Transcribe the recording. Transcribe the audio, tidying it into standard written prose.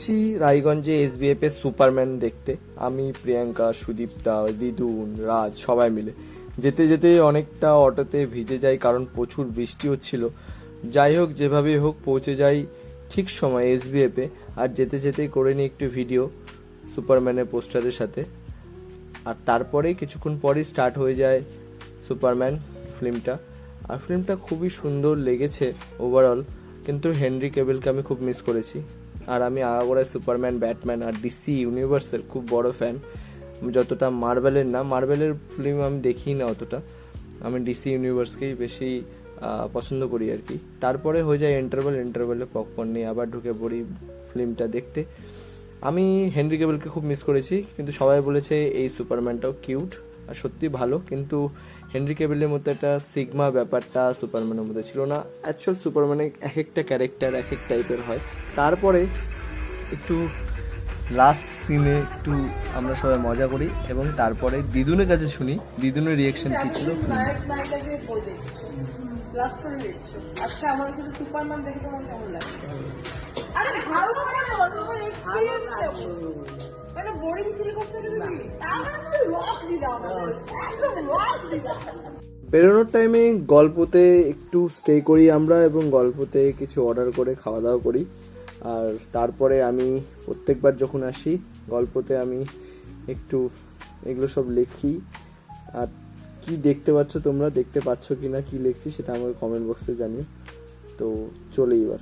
যাচ্ছি রায়গঞ্জে এসবিএফ এর সুপারম্যান দেখতে। আমি, প্রিয়াঙ্কা, সুদীপ্তা, দিদুন, রাজ সবাই মিলে যেতে যেতে অনেকটা অটোতে ভিজে যাই, কারণ প্রচুর বৃষ্টি হচ্ছিল। যাই হোক, যেভাবেই হোক পৌঁছে যাই ঠিক সময় এসবিএফ এ। আর যেতে যেতেই করে নিই একটু ভিডিও সুপারম্যানের পোস্টারের সাথে। আর তারপরেই কিছুক্ষণ পরই স্টার্ট হয়ে যায় সুপারম্যান ফিল্মটা। আর ফিল্মটা খুবই সুন্দর লেগেছে ওভারঅল, কিন্তু হেনরি ক্যাভিলকে আমি খুব মিস করেছি। আর আমি আগাগোড়ায় সুপারম্যান, ব্যাটম্যান আর ডিসি ইউনিভার্সের খুব বড় ফ্যান। যতটা মার্বেলের না, মার্বেলের ফিল্ম আমি দেখি না অতটা, আমি ডিসি ইউনিভার্সকেই বেশি পছন্দ করি আর কি। তারপরে হয়ে যায় ইন্টারভেলে পপকর্ন নিয়ে আবার ঢুকে পড়ি ফিল্মটা দেখতে। আমি হেনরি ক্যাভিলকে খুব মিস করেছি, কিন্তু সবাই বলেছে এই সুপারম্যানটাও কিউট আর সত্যি ভালো, কিন্তু হেনরি ক্যাভিলের মতো একটা সিগমা ব্যাপারটা সুপারম্যানের মধ্যে ছিল না। অ্যাকচুয়াল সুপারম্যানে এক একটা ক্যারেক্টার এক এক টাইপের হয়। তারপরে একটু লাস্ট সিনে একটু আমরা সবাই মজা করি এবং তারপরে দিদুনের কাছে শুনি দিদুনের রিয়াকশন কি ছিল ফিল্মে। আচ্ছা, আমাদের সাথে সুপারম্যান দেখে তোমার কেমন লাগে? আরে ভালো মানে সুপার এক্সপেরিয়েন্স মানে বোরিং ফিল করতে গেলে তাহলে তুমি রক দিলা আমাদের, একদম রক দিলা। বেরোনোর টাইমে গল্পতে একটু স্টে করি আমরা এবং গল্পতে কিছু অর্ডার করে খাওয়া দাওয়া করি। আর তারপরে আমি প্রত্যেকবার যখন আসি গল্পতে আমি একটু এগুলো সব লিখি। আর কি দেখতে পাচ্ছ তোমরা, দেখতে পাচ্ছ কি না কি লিখছি সেটা আমাকে কমেন্ট বক্সে জানিও। তো চলে এবার